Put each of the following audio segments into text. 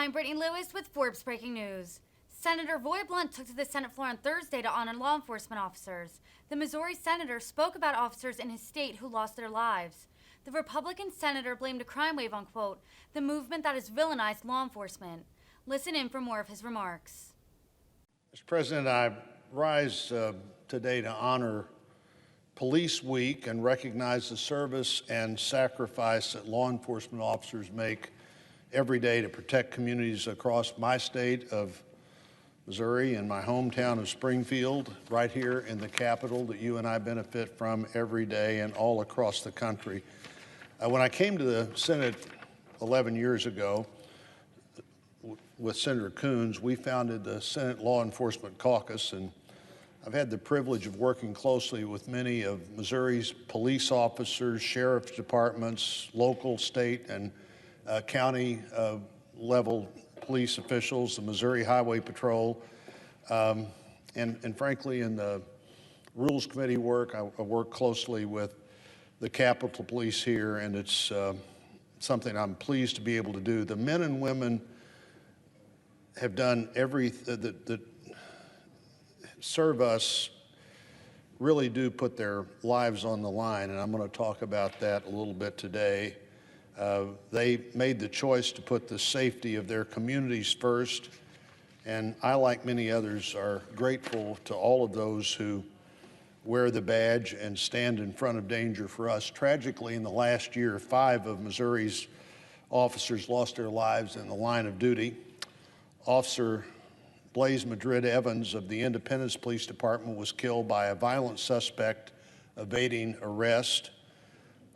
I'm Brittany Lewis with Forbes Breaking News. Senator Roy Blunt took to the Senate floor on Thursday to honor law enforcement officers. The Missouri senator spoke about officers in his state who lost their lives. The Republican senator blamed a crime wave on, quote, the movement that has villainized law enforcement. Listen in for more of his remarks. Mr. President, I rise today to honor Police Week and recognize the service and sacrifice that law enforcement officers make every day to protect communities across my state of Missouri and my hometown of Springfield, right here in the capital that you and I benefit from every day and all across the country. When I came to the Senate 11 years ago with Senator Coons, we founded the Senate Law Enforcement Caucus, and I've had the privilege of working closely with many of Missouri's police officers, sheriff's departments, local, state, and county level police officials, the Missouri Highway Patrol, and frankly, in the Rules Committee work, I work closely with the Capitol Police here, and it's something I'm pleased to be able to do. The men and women have done everything that serve us, really do put their lives on the line, and I'm going to talk about that a little bit today. They made the choice to put the safety of their communities first, and I, like many others, are grateful to all of those who wear the badge and stand in front of danger for us. Tragically, in the last year, 5 of Missouri's officers lost their lives in the line of duty. Officer Blaze Madrid Evans of the Independence Police Department was killed by a violent suspect evading arrest.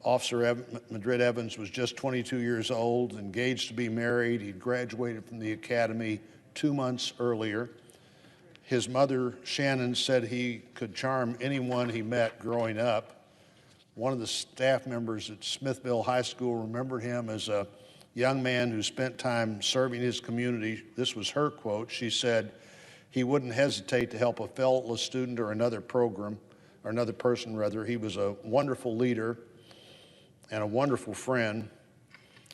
Officer Madrid Evans was just 22 years old, engaged to be married. He'd graduated from the academy 2 months earlier. His mother, Shannon, said he could charm anyone he met growing up. One of the staff members at Smithville High School remembered him as a young man who spent time serving his community. This was her quote. She said he wouldn't hesitate to help a fellow student or another person. He was a wonderful leader and a wonderful friend.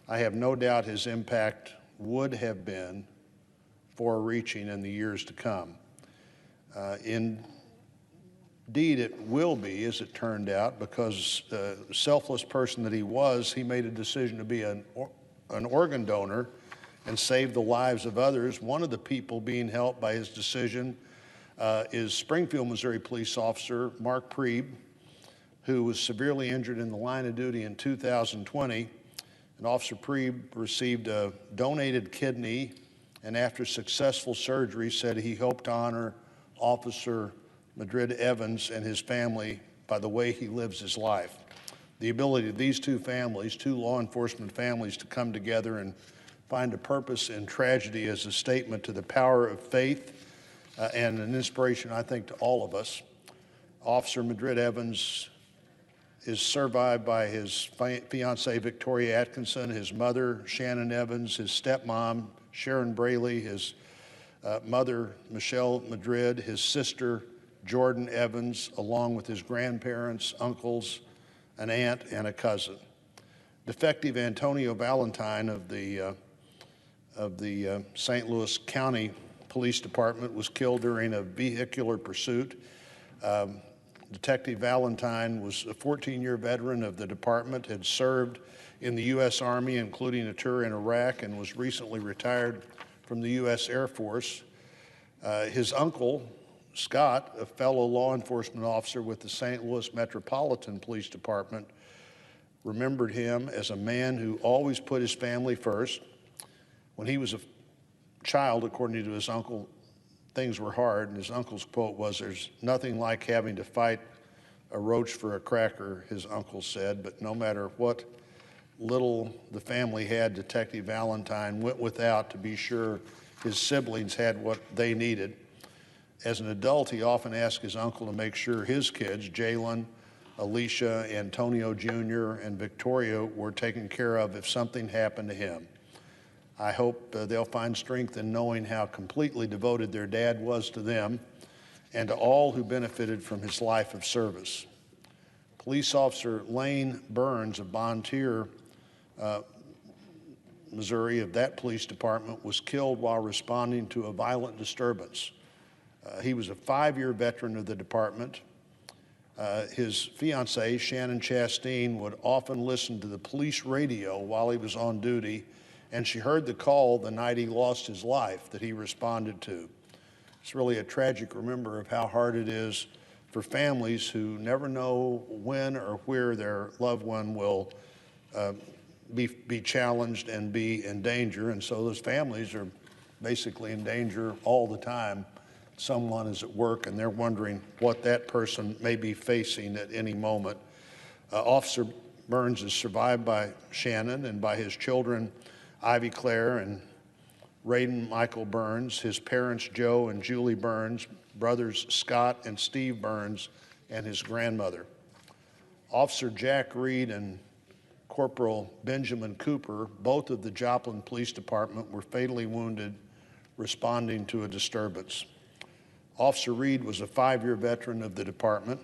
I have no doubt his impact would have been far-reaching in the years to come. Indeed, it will be, as it turned out, because the selfless person that he was, he made a decision to be an organ donor and save the lives of others. One of the people being helped by his decision is Springfield, Missouri police officer Mark Prieb, who was severely injured in the line of duty in 2020. And Officer Prieb received a donated kidney, and after successful surgery said he hoped to honor Officer Madrid Evans and his family by the way he lives his life. The ability of these two families, two law enforcement families, to come together and find a purpose in tragedy is a statement to the power of faith and an inspiration, I think, to all of us. Officer Madrid Evans is survived by his fiancée, Victoria Atkinson, his mother, Shannon Evans, his stepmom, Sharon Braley, his mother, Michelle Madrid, his sister, Jordan Evans, along with his grandparents, uncles, an aunt, and a cousin. Detective Antonio Valentine of the St. Louis County Police Department was killed during a vehicular pursuit. Detective Valentine was a 14-year veteran of the department, had served in the U.S. Army, including a tour in Iraq, and was recently retired from the U.S. Air Force. His uncle, Scott, a fellow law enforcement officer with the St. Louis Metropolitan Police Department, remembered him as a man who always put his family first. When he was a child, according to his uncle, things were hard, and his uncle's quote was, "There's nothing like having to fight a roach for a cracker," his uncle said. But no matter what little the family had, Detective Valentine went without to be sure his siblings had what they needed. As an adult, he often asked his uncle to make sure his kids, Jalen, Alicia, Antonio Jr., and Victoria, were taken care of if something happened to him. I hope they'll find strength in knowing how completely devoted their dad was to them and to all who benefited from his life of service. Police Officer Lane Burns, a volunteer, Missouri, of that police department was killed while responding to a violent disturbance. He was a 5-year veteran of the department. His fiancée, Shannon Chasteen, would often listen to the police radio while he was on duty, and she heard the call the night he lost his life that he responded to. It's really a tragic reminder of how hard it is for families who never know when or where their loved one will be challenged and be in danger. And so those families are basically in danger all the time. Someone is at work and they're wondering what that person may be facing at any moment. Officer Burns is survived by Shannon and by his children, Ivy Claire and Raiden Michael Burns, his parents, Joe and Julie Burns, brothers Scott and Steve Burns, and his grandmother. Officer Jack Reed and Corporal Benjamin Cooper, both of the Joplin Police Department, were fatally wounded responding to a disturbance. Officer Reed was a 5-year veteran of the department.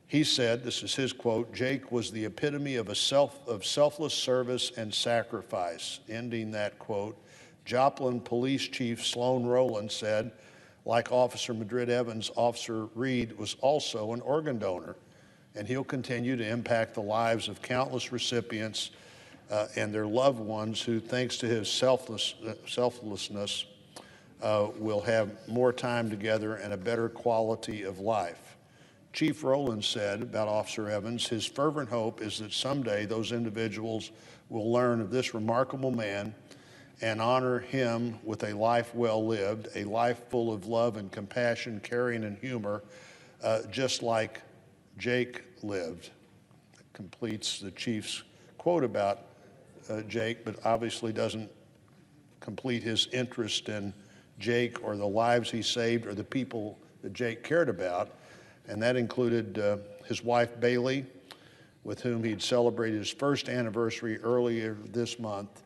He said, this is his quote, "Jake was the epitome of selfless service and sacrifice." Ending that quote, Joplin Police Chief Sloan Rowland said, like Officer Madrid Evans, Officer Reed was also an organ donor, and he'll continue to impact the lives of countless recipients and their loved ones who, thanks to his selflessness, will have more time together and a better quality of life. Chief Rowland said about Officer Evans, his fervent hope is that someday those individuals will learn of this remarkable man and honor him with a life well lived, a life full of love and compassion, caring and humor, just like Jake lived. That completes the chief's quote about Jake, but obviously doesn't complete his interest in Jake or the lives he saved or the people that Jake cared about. And that included his wife, Bailey, with whom he'd celebrated his first anniversary earlier this month,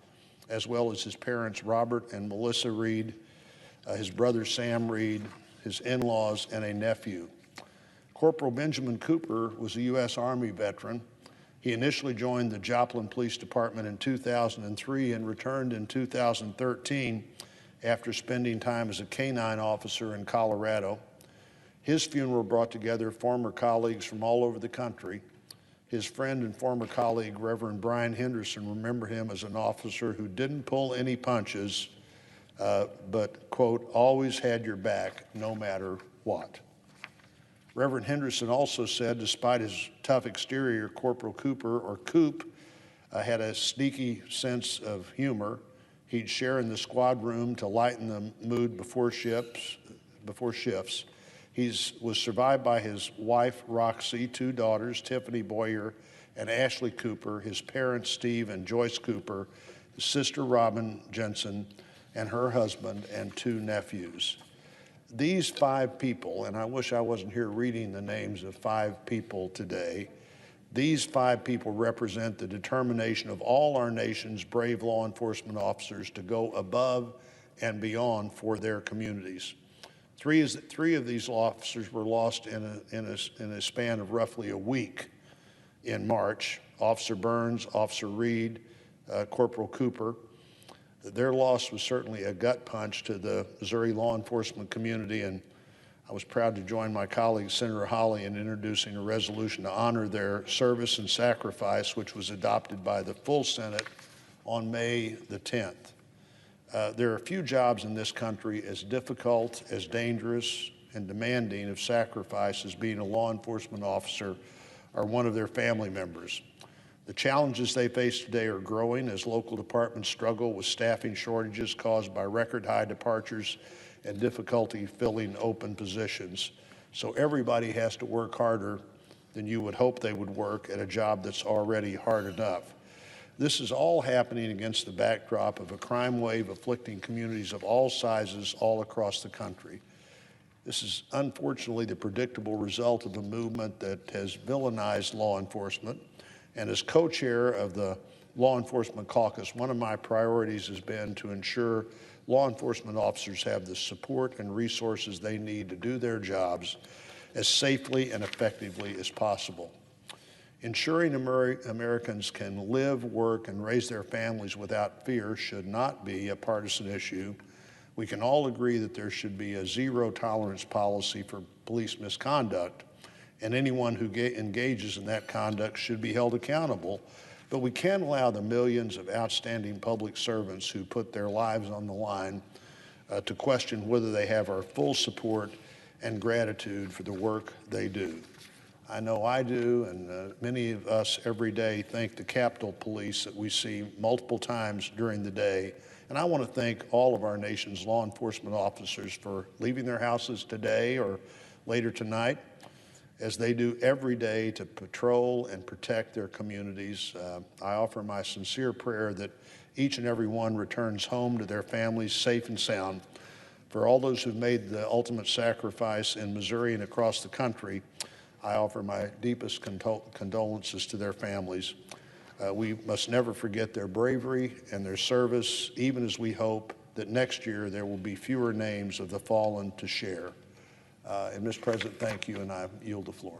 as well as his parents, Robert and Melissa Reed, his brother, Sam Reed, his in-laws, and a nephew. Corporal Benjamin Cooper was a U.S. Army veteran. He initially joined the Joplin Police Department in 2003 and returned in 2013 after spending time as a K-9 officer in Colorado. His funeral brought together former colleagues from all over the country. His friend and former colleague, Reverend Brian Henderson, remember him as an officer who didn't pull any punches, but, quote, always had your back no matter what. Reverend Henderson also said, despite his tough exterior, Corporal Cooper, or Coop, had a sneaky sense of humor. He'd share in the squad room to lighten the mood before shifts. He was survived by his wife, Roxy, 2 daughters, Tiffany Boyer and Ashley Cooper, his parents, Steve and Joyce Cooper, his sister, Robin Jensen, and her husband and 2 nephews. These 5 people, and I wish I wasn't here reading the names of 5 people today, these 5 people represent the determination of all our nation's brave law enforcement officers to go above and beyond for their communities. 3 of these officers were lost in a span of roughly a week in March. Officer Burns, Officer Reed, Corporal Cooper. Their loss was certainly a gut punch to the Missouri law enforcement community, and I was proud to join my colleague, Senator Hawley, in introducing a resolution to honor their service and sacrifice, which was adopted by the full Senate on May the 10th. There are few jobs in this country as difficult, as dangerous, and demanding of sacrifice as being a law enforcement officer or one of their family members. The challenges they face today are growing as local departments struggle with staffing shortages caused by record high departures and difficulty filling open positions. So everybody has to work harder than you would hope they would work at a job that's already hard enough. This is all happening against the backdrop of a crime wave afflicting communities of all sizes all across the country. This is unfortunately the predictable result of a movement that has villainized law enforcement. And as co-chair of the Law Enforcement Caucus, one of my priorities has been to ensure law enforcement officers have the support and resources they need to do their jobs as safely and effectively as possible. Ensuring Americans can live, work, and raise their families without fear should not be a partisan issue. We can all agree that there should be a zero-tolerance policy for police misconduct, and anyone who engages in that conduct should be held accountable. But we can't allow the millions of outstanding public servants who put their lives on the line to question whether they have our full support and gratitude for the work they do. I know I do, and many of us every day thank the Capitol Police that we see multiple times during the day. And I want to thank all of our nation's law enforcement officers for leaving their houses today or later tonight, as they do every day to patrol and protect their communities. I offer my sincere prayer that each and every one returns home to their families safe and sound. For all those who've made the ultimate sacrifice in Missouri and across the country, I offer my deepest condolences to their families. We must never forget their bravery and their service, even as we hope that next year there will be fewer names of the fallen to share. And Mr. President, thank you, and I yield the floor.